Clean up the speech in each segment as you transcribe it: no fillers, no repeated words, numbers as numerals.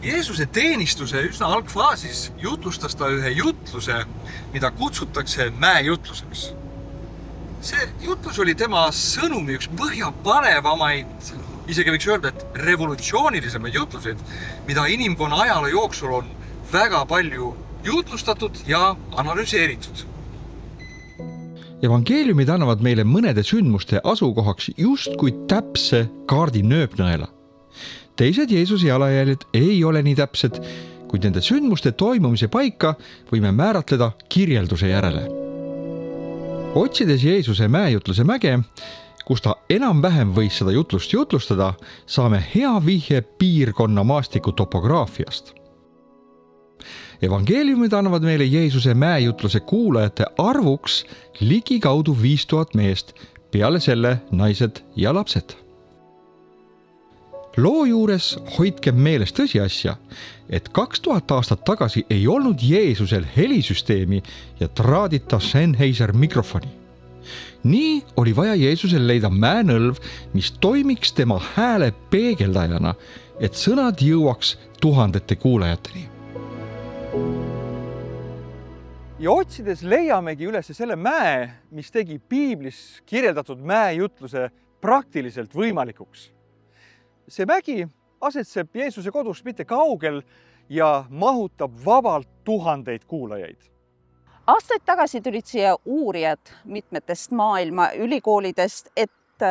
Jeesuse teenistuse üsna algfaasis jutlustas ta ühe jutluse, mida kutsutakse mäejutluseks. See jutlus oli tema sõnumi üks põhjapanevamaid, isegi võiks öelda, et revolutsioonilisemaid jutluseid, mida inimkonna ajaloo jooksul on väga palju jutlustatud ja analüseeritud. Evangeeliumid annavad meile mõnede sündmuste asukohaks justkui täpse kaardi nööpnõela. Teised Jeesuse jalajäljed ei ole nii täpsed, kuid nende sündmuste toimumise paika võime määratleda kirjelduse järele. Otsides Jeesuse mäejutluse mäge, kus ta enam-vähem võis seda jutlust jutlustada, saame hea vihje piirkonna maastiku topograafiast. Evangeeliumid annavad meile Jeesuse mäejutluse kuulajate arvuks ligikaudu 5000 meest, peale selle naised ja lapsed. Loo juures hoidkem meeles tõsiasja, et 2000 aastat tagasi ei olnud Jeesusel helisüsteemi ja traadita Sennheiser mikrofoni. Nii oli vaja Jeesusel leida mäenõlv, mis toimiks tema hääle peegeldajana, et sõnad jõuaks tuhandete kuulajateni. Ja otsides leiamegi üles selle mäe, mis tegi piiblis kirjeldatud mäejutluse praktiliselt võimalikuks. See mägi asetseb Jeesuse kodust mitte kaugel ja mahutab vabalt tuhandeid kuulajaid. Aastaid tagasi tulid siia uurijad mitmetest maailma ülikoolidest, et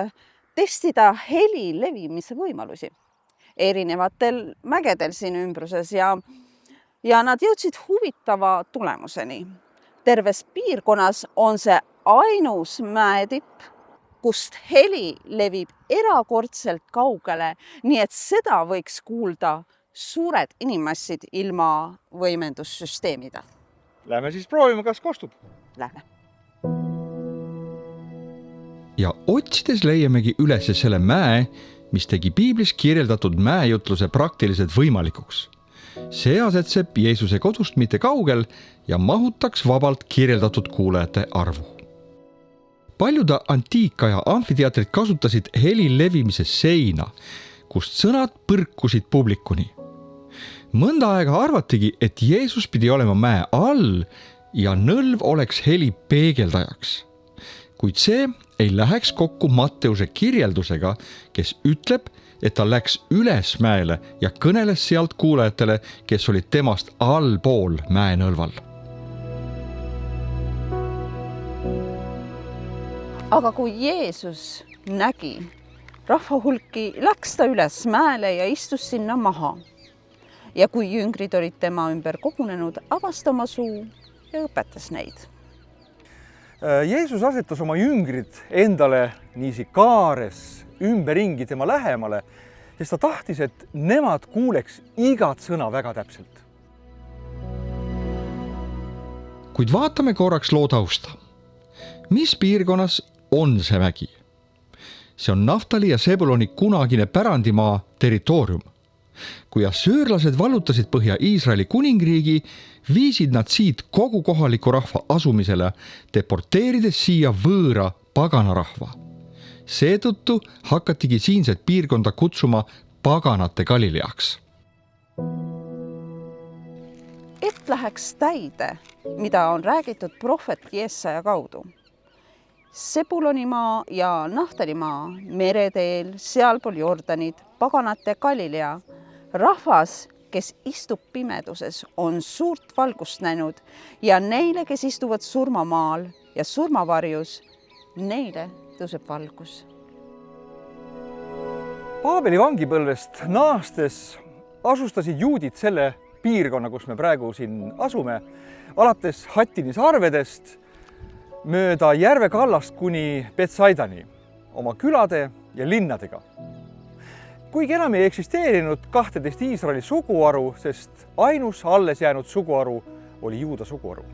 testida heli levimise võimalusi erinevatel mägedel siin ümbruses ja nad jõudsid huvitava tulemuseni. Terves piirkonnas on see ainus mäetipp, kust heli levib erakordselt kaugele, nii et seda võiks kuulda suured inimmassid ilma võimendussüsteemida. Lähme siis proovime, kas kostub. Lähme. Ja otsides leiamegi üles selle mäe, mis tegi piiblis kirjeldatud mäejutluse praktiliselt võimalikuks. See asetseb Jeesuse kodust mitte kaugel ja mahutaks vabalt kirjeldatud kuulajate arvu. Paljude antiikaja amfiteatrid kasutasid heli levimise seina, kust sõnad põrkusid publikuni. Mõnda aega arvatigi, et Jeesus pidi olema mäe all ja nõlv oleks heli peegeldajaks. Kuid see ei läheks kokku Matteuse kirjeldusega, kes ütleb, et ta läks üles mäele ja kõneles sealt kuulajatele, kes olid temast allpool mäenõlval. Aga kui Jeesus nägi rahvahulki, läks ta üles mäele ja istus sinna maha. Ja kui jüngrid olid tema ümber kogunenud, avas ta oma suu ja õpetas neid. Jeesus asetas oma jüngrid endale niisi kaares ümberringi tema lähemale, sest ta tahtis, et nemad kuuleks igat sõna väga täpselt. Kuid vaatame korraks loo tausta. Mis piirkonnas on see mägi? See on Naftali ja Sebuloni kunagine pärandimaa territoorium. Kui assüürlased vallutasid Põhja-Iisraeli kuningriigi, viisid nad siit kogu kohaliku rahva asumisele, deporteerides siia võõra paganarahva. Seetõttu hakatigi siinset piirkonda kutsuma paganate Galileaks. Et läheks täide, mida on räägitud prohvet Jesaja kaudu. Sebulonimaa ja Naftalimaa, mereteel, sealpool Jordanit, paganate Galilea, rahvas, kes istub pimeduses, on suurt valgust näinud ja neile, kes istuvad surmamaal ja surmavarjus, neile tõuseb valgus. Paabeli vangipõlvest naastes asustasid juudid selle piirkonna, kus me praegu siin asume, alates Hattini sarvedest, mööda järve kallast kuni Betsaidani, oma külade ja linnadega. Kuigi enam ei eksisteerinud 12 Iisraeli suguharu, sest ainus alles jäänud suguharu oli Juuda suguharu.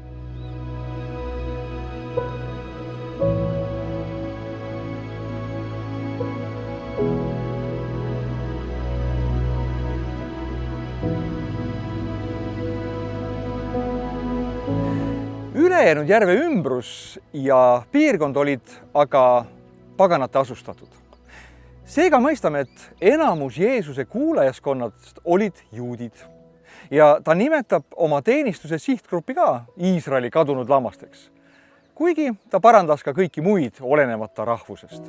Ülejäänud järve ümbrus ja piirkond olid aga paganate asustatud. Seega mõistame, et enamus Jeesuse kuulajaskonnast olid juudid ja ta nimetab oma teenistuse sihtgruppi ka Iisraeli kadunud lammasteks, kuigi ta parandas ka kõiki muid olenemata rahvusest.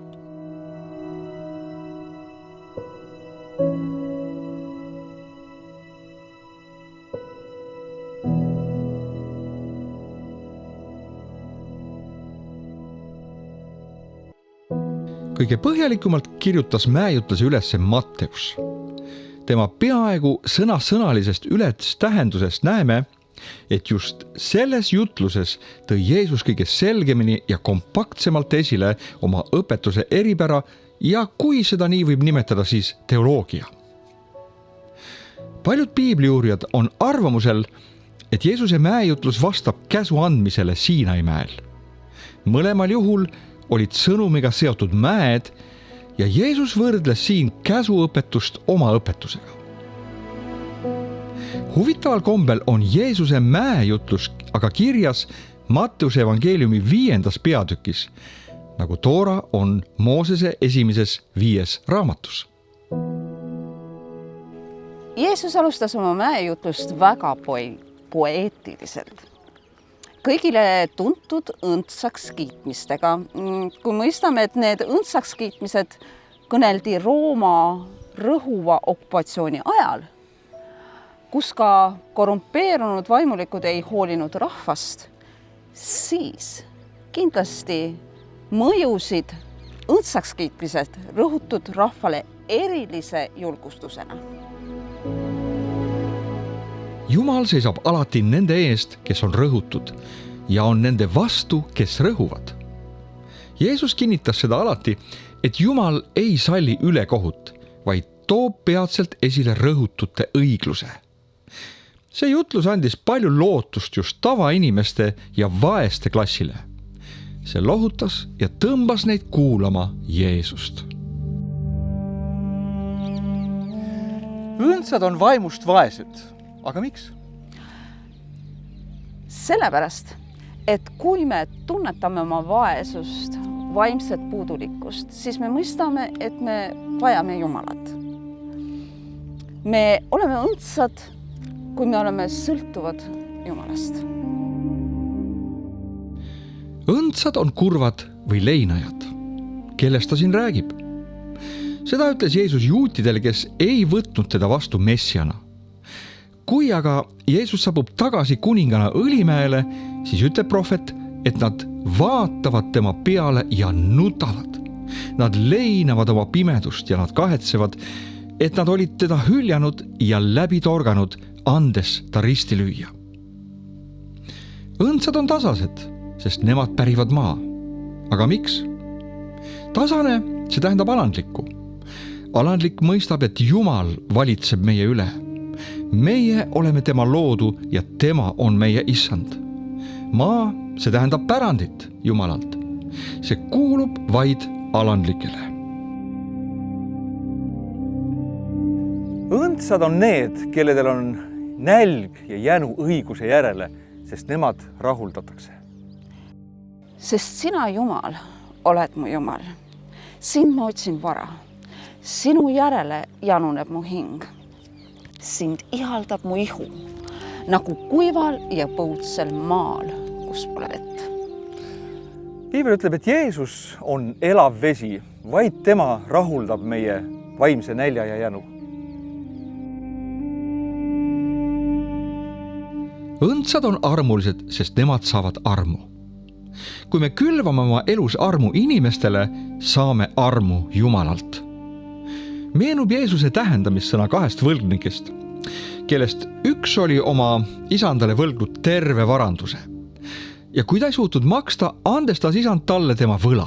Kõige põhjalikumalt kirjutas mäejutluse üles Matteus. Tema peaaegu sõnasõnalisest ületähendusest näeme, et just selles jutluses tõi Jeesus kõige selgemini ja kompaktsemalt esile oma õpetuse eripära ja kui seda nii võib nimetada, siis teoloogia. Paljud piibliuurijad on arvamusel, et Jeesuse mäejutlus vastab käsu andmisele Siinai mäel. Mõlemal juhul olid sõnumiga seotud mäed ja Jeesus võrdles siin käsuõpetust oma õpetusega. Huvitaval kombel on Jeesuse mäejutlus aga kirjas Matteuse evangeeliumi 5. peatükis, nagu Toora on Moosese esimeses 5 raamatus. Jeesus alustas oma mäejutlust väga poeetiliselt. Kõigile tuntud õndsaks kiitmistega. Kui mõistame, et need õndsaks kiitmised kõneldi Rooma rõhuva okupatsiooni ajal, kus ka korrumpeerunud vaimulikud ei hoolinud rahvast, siis kindlasti mõjusid õndsaks kiitmised rõhutud rahvale erilise julgustusena. Jumal seisab alati nende eest, kes on rõhutud ja on nende vastu, kes rõhuvad. Jeesus kinnitas seda alati, et Jumal ei salli ülekohut, vaid toob peatselt esile rõhutute õigluse. See jutlus andis palju lootust just tavainimeste ja vaeste klassile. See lohutas ja tõmbas neid kuulama Jeesust. Õndsad on vaimust vaesed. Aga miks? Sellepärast, et kui me tunnetame oma vaesust, vaimset puudulikkust, siis me mõistame, et me vajame Jumalat. Me oleme õndsad, kui me oleme sõltuvad Jumalast. Õndsad on kurvad või leinajad. Kellest ta siin räägib? Seda ütles Jeesus juutidele, kes ei võtnud teda vastu messiana. Kui aga Jeesus saabub tagasi kuningana Õlimäele, siis ütleb prohvet, et nad vaatavad tema peale ja nutavad. Nad leinavad oma pimedust ja nad kahetsevad, et nad olid teda hüljanud ja läbi torganud, andes ta risti lüüa. Õndsad on tasased, sest nemad pärivad maa. Aga miks? Tasane, see tähendab alandlikku. Alandlik mõistab, et Jumal valitseb meie üle. Meie oleme tema loodu ja tema on meie issand. Maa, see tähendab pärandit Jumalalt. See kuulub vaid alandlikele. Õndsad on need, kelledel on nälg ja jänu õiguse järele, sest nemad rahuldatakse. Sest sina, Jumal, oled mu Jumal. Sind ma otsin vara. Sinu järele januneb mu hing. Sind ihaldab mu ihu, nagu kuival ja põudsel maal, kus pole vett. Piibel ütleb, et Jeesus on elav vesi, vaid tema rahuldab meie vaimse nälja ja jänu. Õndsad on armulised, sest nemad saavad armu. Kui me külvame oma elus armu inimestele, saame armu Jumalalt. Meenub Jeesuse tähendamissõna 2 võlgnikest, kellest üks oli oma isandale võlgnud terve varanduse. Ja kui ta ei suutnud maksta, andestas isand talle tema võla.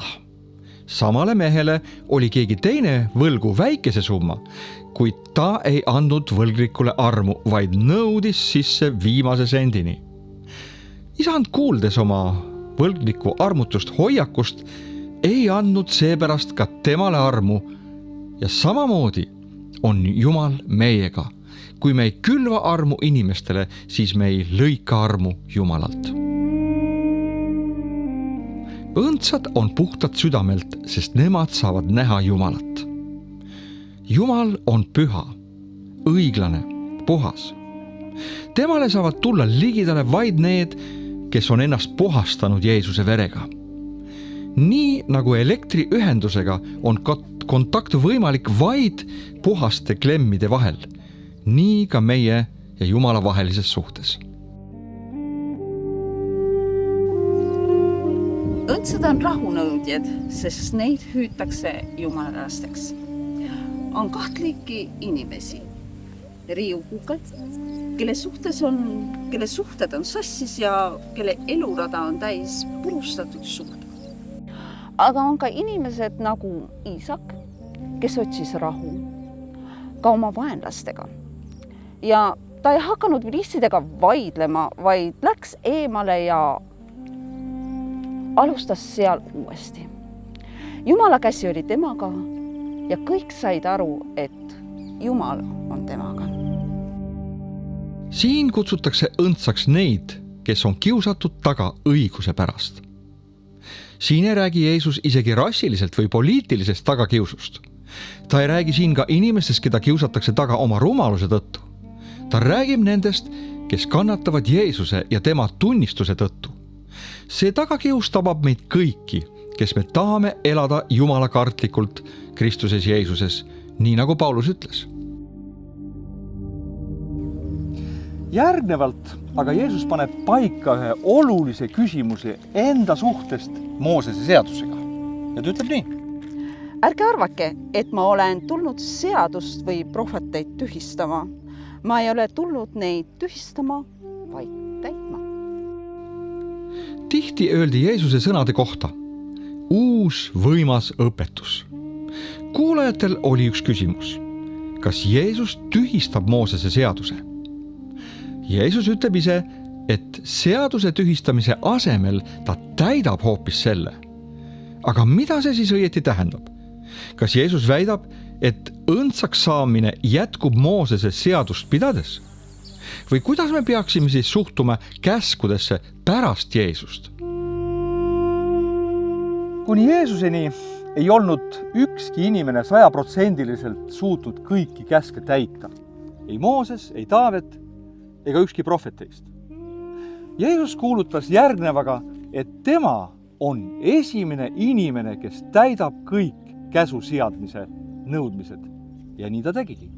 Samale mehele oli keegi teine võlgu väikese summa, kuid ta ei andnud võlgnikule armu, vaid nõudis sisse viimase sendini. Isand kuuldes oma võlgniku armutust hoiakust, ei andnud seepärast ka temale armu. Ja samamoodi on Jumal meiega. Kui me ei külva armu inimestele, siis me ei lõika armu Jumalalt. Õndsad on puhtad südamelt, sest nemad saavad näha Jumalat. Jumal on püha, õiglane, puhas. Temale saavad tulla ligidale vaid need, kes on ennast puhastanud Jeesuse verega. Nii nagu elektriühendusega on kontakt võimalik vaid puhaste klemmide vahel, nii ka meie ja Jumala vahelises suhtes. Õndsad on rahunõudjad, sest neid hüütakse Jumala lasteks. On kaht liiki inimesi, riiukukad, kelle suhted on sassis ja kelle elurada on täis purustatud suud. Aga on ka inimesed nagu Iisak, kes otsis rahu ka oma vaenlastega. Ja ta ei hakanud vilistidega vaidlema, vaid läks eemale ja alustas seal uuesti. Jumala käsi oli temaga ja kõik said aru, et Jumal on temaga. Siin kutsutakse õndsaks neid, kes on kiusatud taga õiguse pärast. Siin ei räägi Jeesus isegi rassiliselt või poliitilisest tagakiusust. Ta ei räägi siin ka inimestest, keda kiusatakse taga oma rumaluse tõttu. Ta räägib nendest, kes kannatavad Jeesuse ja tema tunnistuse tõttu. See tagakius tabab meid kõiki, kes me tahame elada Jumala kartlikult Kristuses Jeesuses, nii nagu Paulus ütles. Järgnevalt aga Jeesus paneb paika ühe olulise küsimuse enda suhtest Moosese seadusega. Ja ta ütleb nii. Ärge arvake, et ma olen tulnud seadust või prohveteid tühistama. Ma ei ole tulnud neid tühistama, vaid täitma. Tihti öeldi Jeesuse sõnade kohta uus võimas õpetus. Kuulajatel oli üks küsimus. Kas Jeesus tühistab Moosese seaduse? Jeesus ütleb ise, et seaduse tühistamise asemel ta täidab hoopis selle. Aga mida see siis õieti tähendab? Kas Jeesus väidab, et õndsaks saamine jätkub Moosese seadust pidades? Või kuidas me peaksime siis suhtuma käskudesse pärast Jeesust? Kuni Jeesuseni ei olnud ükski inimene 100% suutnud kõiki käske täita. Ei Mooses, ei Taavet ega ükski prohveteist. Jeesus kuulutas järgnevaga, et tema on esimene inimene, kes täidab kõik käsu seadmise nõudmised. Ja nii ta tegigi.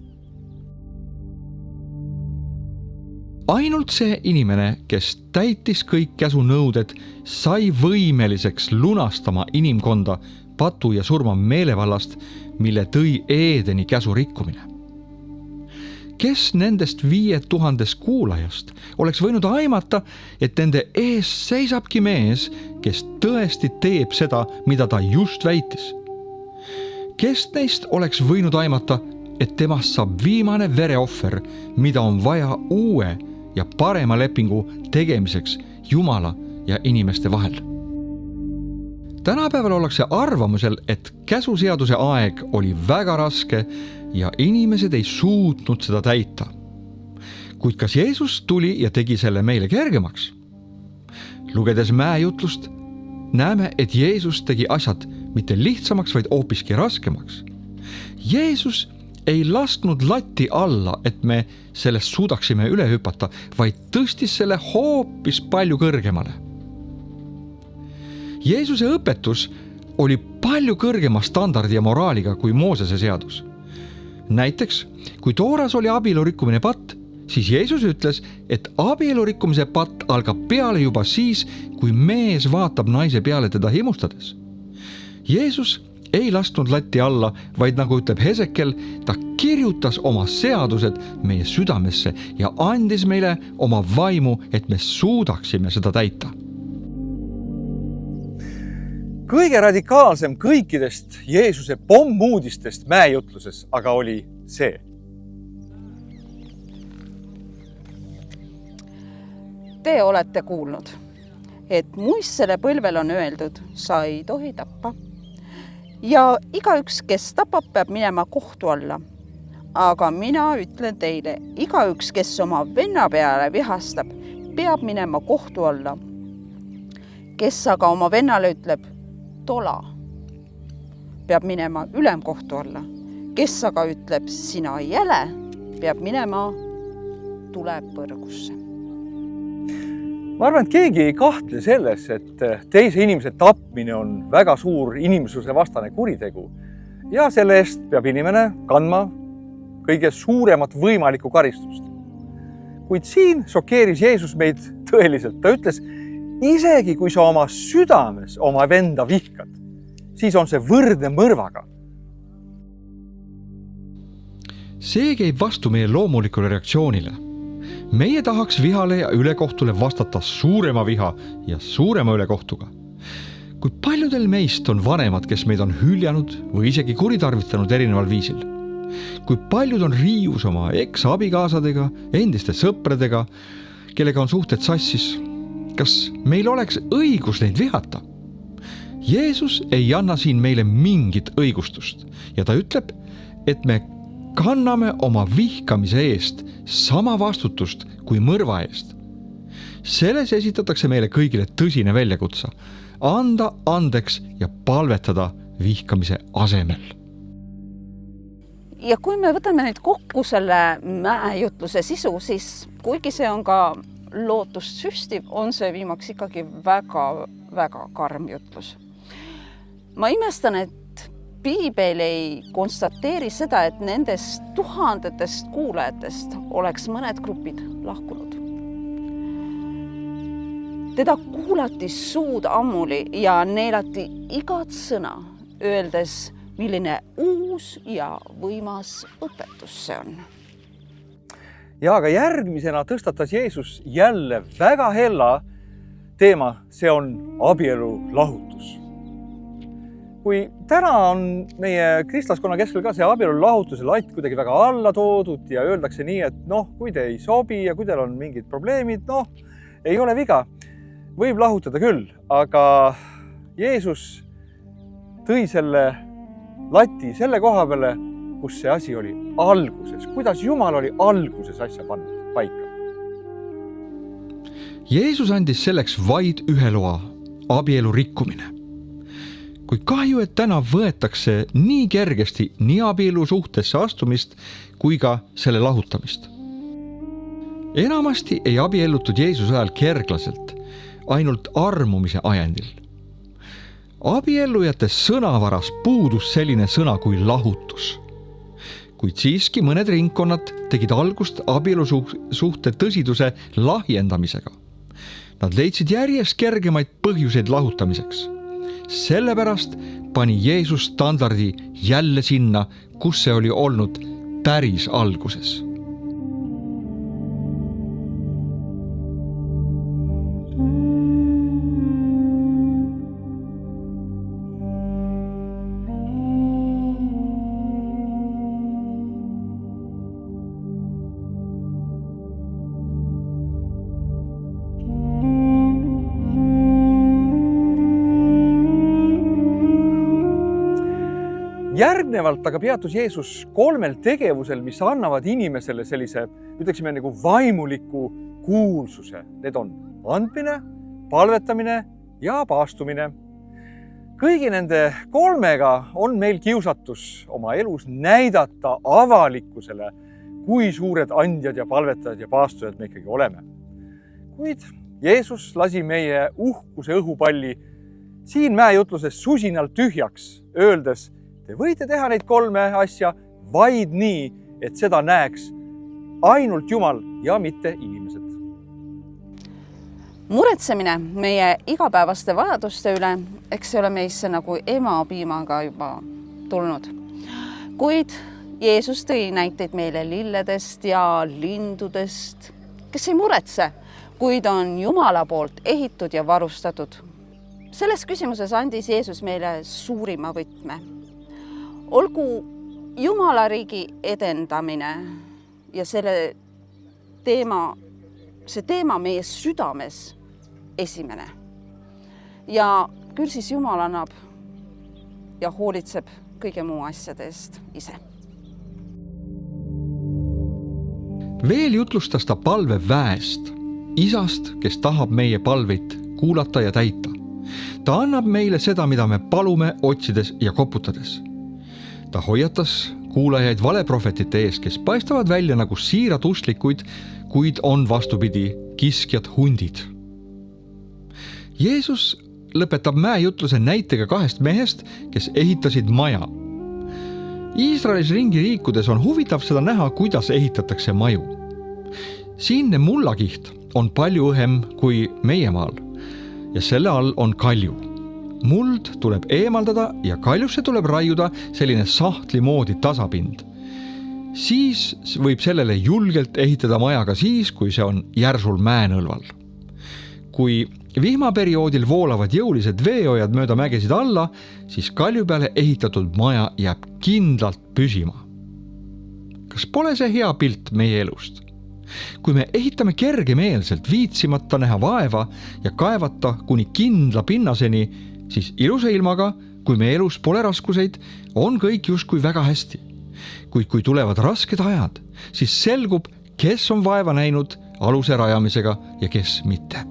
Ainult see inimene, kes täitis kõik käsu nõuded, sai võimeliseks lunastama inimkonda patu ja surma meelevallast, mille tõi Eedeni käsu rikkumine. Kes nendest 5000 kuulajast oleks võinud aimata, et nende ees seisabki mees, kes tõesti teeb seda, mida ta just väitis? Kes neist oleks võinud aimata, et temast saab viimane vereohver, mida on vaja uue ja parema lepingu tegemiseks Jumala ja inimeste vahel? Tänapäeval ollakse arvamusel, et käsuseaduse aeg oli väga raske ja inimesed ei suutnud seda täita. Kuid kas Jeesus tuli ja tegi selle meile kergemaks? Lugedes mäejutlust, näeme, et Jeesus tegi asjad mitte lihtsamaks, vaid hoopiski raskemaks. Jeesus ei lasknud latti alla, et me sellest suudaksime üle hüpata, vaid tõstis selle hoopis palju kõrgemale. Jeesuse õpetus oli palju kõrgema standardi ja moraaliga kui Moosese seadus. Näiteks, kui Tooras oli abielu rikkumine patt, siis Jeesus ütles, et abielu rikkumise patt algab peale juba siis, kui mees vaatab naise peale teda himustades. Jeesus ei lasknud latti alla, vaid nagu ütleb Hesekel, ta kirjutas oma seadused meie südamesse ja andis meile oma vaimu, et me suudaksime seda täita. Kõige radikaalsem kõikidest Jeesuse pommuudistest mäejutluses aga oli see. Te olete kuulnud, et muistsele põlvel on öeldud, sa ei tohi tappa. Ja igaüks, kes tapab, peab minema kohtu alla. Aga mina ütlen teile, igaüks, kes oma venna peale vihastab, peab minema kohtu alla. Kes aga oma vennale ütleb, tola, peab minema ülemkohtu alla. kes aga ütleb, sina ei jäle, peab minema tulepõrgusse. Ma arvan, et keegi ei kahtle selles, et teise inimese tapmine on väga suur inimsuse vastane kuritegu ja selle eest peab inimene kandma kõige suuremat võimalikku karistust. Kuid siin šokeeris Jeesus meid tõeliselt. Ta ütles, isegi kui sa oma südames oma venda vihkad, siis on see võrdne mõrvaga. See käib vastu meie loomulikule reaktsioonile. Meie tahaks vihale ja ülekohtule vastata suurema viha ja suurema ülekohtuga. Kui paljudel meist on vanemad, kes meid on hüljanud või isegi kuritarvitanud erineval viisil? Kui paljud on riius oma eks-abikaasadega, endiste sõpradega, kellega on suhted sassis? Kas meil oleks õigus neid vihata? Jeesus ei anna siin meile mingit õigustust ja ta ütleb, et me kanname oma vihkamise eest sama vastutust kui mõrva eest. Selles esitatakse meile kõigile tõsine väljakutse, anda andeks ja palvetada vihkamise asemel. Ja kui me võtame nüüd kokku selle mäejutluse sisu, siis kuigi see on ka lootust süstiv, on see viimaks ikkagi väga karm jutlus. Ma imestan, et Piibel ei konstateeri seda, et nendest tuhandetest kuulajatest oleks mõned grupid lahkunud. Teda kuulati suud ammuli ja neelati igat sõna, öeldes, milline uus ja võimas õpetus see on. Ja aga järgmisena tõstatas Jeesus jälle väga hella teema, see on abielu lahutus. Kui täna on meie kristlaskonna keskel ka see abielu lahutuse latt kuidagi väga alla toodud ja öeldakse nii, et kui te ei sobi ja kui teil on mingid probleemid, ei ole viga. Võib lahutada küll, aga Jeesus tõi selle lati selle koha peale, kus see asi oli alguses. Kuidas Jumal oli alguses asja pannud paika? Jeesus andis selleks vaid ühe loa, abielu rikkumine. Kui kahju, et täna võetakse nii kergesti nii abielu suhtesse astumist kui ka selle lahutamist. Enamasti ei abiellutud Jeesuse ajal kerglaselt, ainult armumise ajendil. Abiellujate sõnavaras puudus selline sõna kui lahutus. Kuid siiski mõned ringkonnad tegid algust abielu suhte tõsiduse lahjendamisega. Nad leidsid järjest kergemaid põhjuseid lahutamiseks. Sellepärast pani Jeesus standardi jälle sinna, kus see oli olnud päris alguses. Järgnevalt aga peatus Jeesus 3 tegevusel, mis annavad inimesele sellise, ütleksime nagu vaimuliku kuulsuse. Need on andmine, palvetamine ja paastumine. Kõigi nende 3 on meil kiusatus oma elus näidata avalikkusele, kui suured andjad ja palvetajad ja paastujad me ikkagi oleme. Kuid Jeesus lasi meie uhkuse õhupalli siin mäejutluses susinalt tühjaks, öeldes, te võite teha neid 3 asja vaid nii, et seda näeks ainult Jumal ja mitte inimesed. Muretsemine meie igapäevaste vajaduste üle, eks see ole meisse nagu emapiimaga juba tulnud. Kuid Jeesus tõi näiteid meile lilledest ja lindudest, kes ei muretse, kuid on Jumala poolt ehitud ja varustatud. Selles küsimuses andis Jeesus meile suurima võtme. Olgu Jumala riigi edendamine ja see teema meie südames esimene. Ja küll siis Jumal annab ja hoolitseb kõige muu asjade eest ise. Veel jutlustas ta palve väest, isast, kes tahab meie palveid kuulata ja täita. Ta annab meile seda, mida me palume otsides ja koputades. Ta hoiatas, kuulajaid valeprohvetite ees, kes paistavad välja nagu siirad usklikuid, kuid on vastupidi kiskjad hundid. Jeesus lõpetab mäejutluse näitega 2 mehest, kes ehitasid maja. Iisraelis ringi liikudes on huvitav seda näha, kuidas ehitatakse maju. Siinne mullakiht on palju õhem kui meie maal ja selle all on kalju. Muld tuleb eemaldada ja kaljusse tuleb raiuda selline sahtli moodi tasapind. Siis võib sellele julgelt ehitada maja ka siis, kui see on järsul mäenõlval. Kui vihmaperioodil voolavad jõulised veeojad mööda mägesid alla, siis kalju peale ehitatud maja jääb kindlalt püsima. Kas pole see hea pilt meie elust? Kui me ehitame kergemeelselt, viitsimata näha vaeva ja kaevata kuni kindla pinnaseni, siis ilusa ilmaga, kui me elus pole raskuseid, on kõik justkui väga hästi. Kuid kui tulevad rasked ajad, siis selgub, kes on vaeva näinud aluse rajamisega ja kes mitte.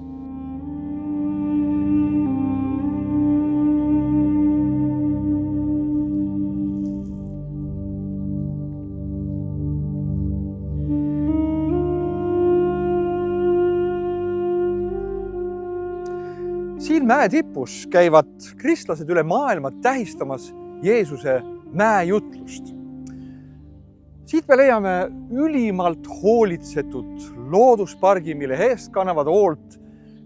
Siin mäe tipus käivad kristlased üle maailma tähistamas Jeesuse mäejutlust. Siit me leiame ülimalt hoolitsetud looduspargi, mille eest kannavad hoolt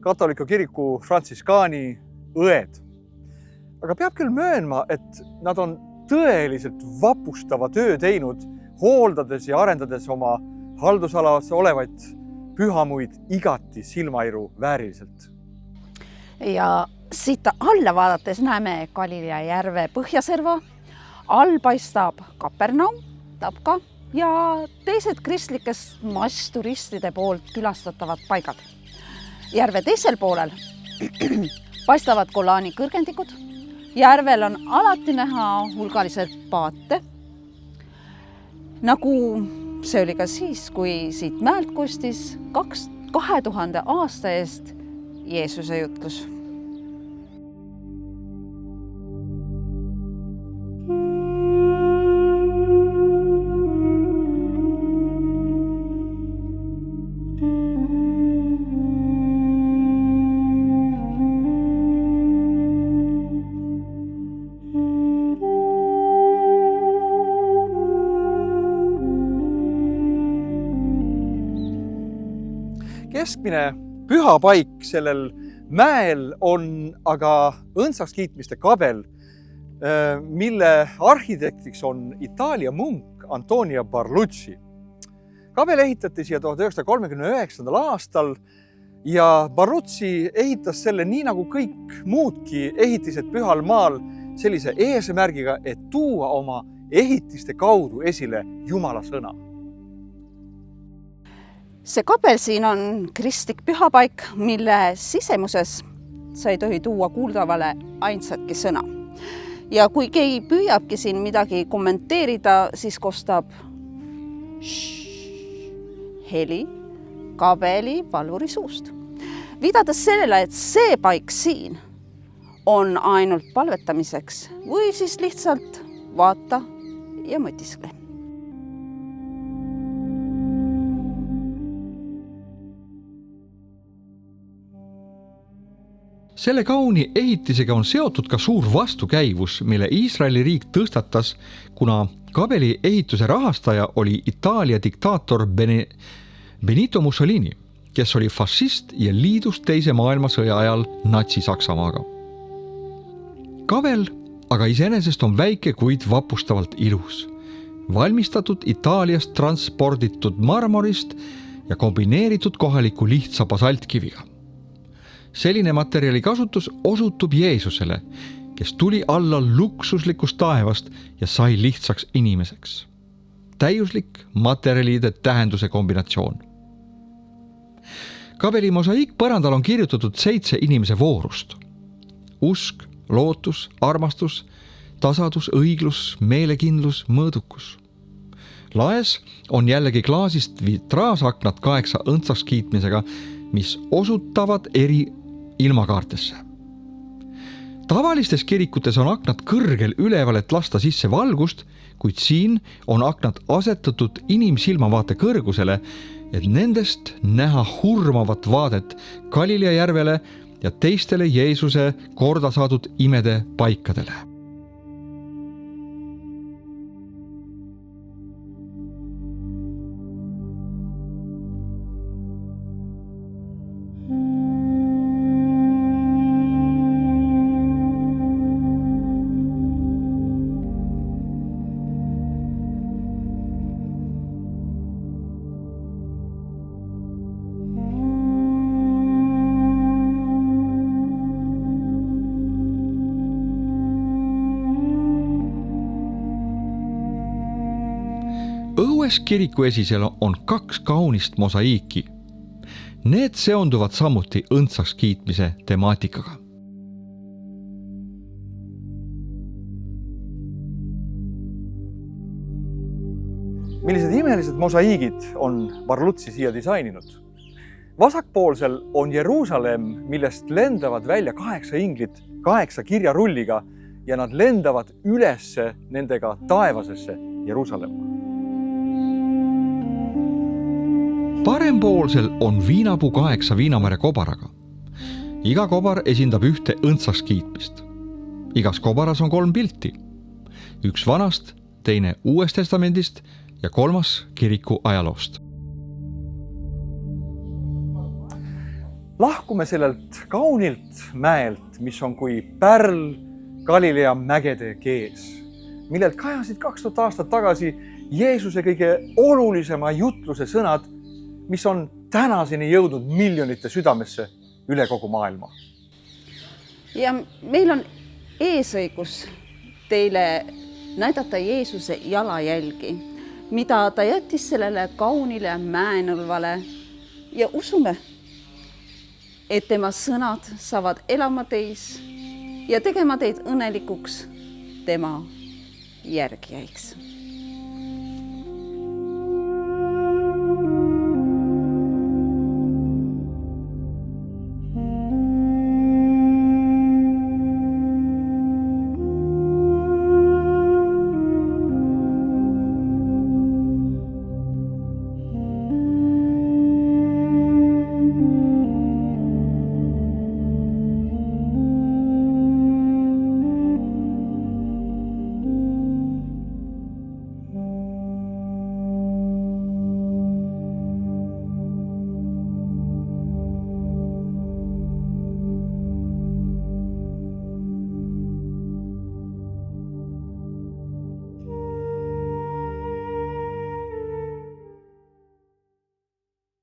katoliku kiriku frantsiskaani õed. Aga peab küll möönma, et nad on tõeliselt vapustava töö teinud, hooldades ja arendades oma haldusalas olevaid pühamuid igati silmairu vääriliselt. Ja siit alla vaadates näeme Galilea järve põhjaserva, all paistab Kapernaum, Tapka ja teised kristlikest massturistide poolt külastatavad paigad. Järve teisel poolel paistavad Golani kõrgendikud. Järvel on alati näha hulgaliselt paate, nagu see oli ka siis, kui siit mäelt kostis 2000 aasta eest Jeesuse jutlus. Keskmine pühapaik sellel mäel on aga õndsakskiitmiste kabel, mille arhitektiks on Itaalia munk Antonio Barlucci. Kabel ehitati siia 1939. aastal ja Barlucci ehitas selle nii nagu kõik muudki ehitised pühal maal sellise eesmärgiga, et tuua oma ehitiste kaudu esile Jumala sõna. See kabel siin on kristlik pühapaik, mille sisemuses sa ei tohi tuua kuuldavale ainsatki sõna. Ja kui keegi püüabki siin midagi kommenteerida, siis kostab heli kabeli valvuri suust. Viidades sellele, et see paik siin on ainult palvetamiseks või siis lihtsalt vaata ja mõtiskle. Selle kauni ehitisega on seotud ka suur vastukäivus, mille Iisraeli riik tõstatas, kuna kabeli ehituse rahastaja oli Itaalia diktaator Benito Mussolini, kes oli fašist ja liidus teise maailmasõja ajal Natsi-Saksamaaga. Kabel aga iseenesest on väike, kuid vapustavalt ilus, valmistatud Itaaliast transporditud marmorist ja kombineeritud kohaliku lihtsa basaltkiviga. Selline materjali kasutus osutub Jeesusele, kes tuli alla luksuslikust taevast ja sai lihtsaks inimeseks. Täiuslik materjalide tähenduse kombinatsioon. Kabeli mosaiikpõrandal on kirjutatud 7 inimese voorust. Usk, lootus, armastus, tasadus, õiglus, meelekindlus, mõõdukus. Laes on jällegi klaasist vitraasaknad 8 õndsakskiitmisega, mis osutavad eri ilmakaartesse. tavalistes kirikutes on aknad kõrgel üleval, et lasta sisse valgust, kuid siin on aknad asetatud inimsilmavaate kõrgusele, et nendest näha hurmavat vaadet Galilea järvele ja teistele Jeesuse korda saadud imede paikadele. Õues kiriku esisel on 2 kaunist mosaiiki. Need seonduvad samuti õndsaks kiitmise temaatikaga. Millised imelised mosaiigid on Barluzzi siia disaininud. Vasakpoolsel on Jeruusalemm, millest lendavad välja 8 inglit 8 kirjarulliga ja nad lendavad ülesse nendega taevasesse Jeruusalemma. Parempoolsel on viinapuu 8 viinamarja kobaraga. Iga kobar esindab ühte õndsaks kiitmist. Igas kobaras on 3 pilti. 1 vanast, teine Uuest Testamendist ja 3. kiriku ajaloost. Lahkume sellelt kaunilt mäelt, mis on kui pärl Galilea mägede kees, millelt kajasid 2000 aastat tagasi Jeesuse kõige olulisema jutluse sõnad, mis on tänaseni jõudnud miljonite südamesse üle kogu maailma. Ja meil on eesõigus teile näidata Jeesuse jalajälgi, mida ta jättis sellele kaunile mäenõlvale ja usume, et tema sõnad saavad elama teis ja tegema teid õnnelikuks tema järgijaiksi.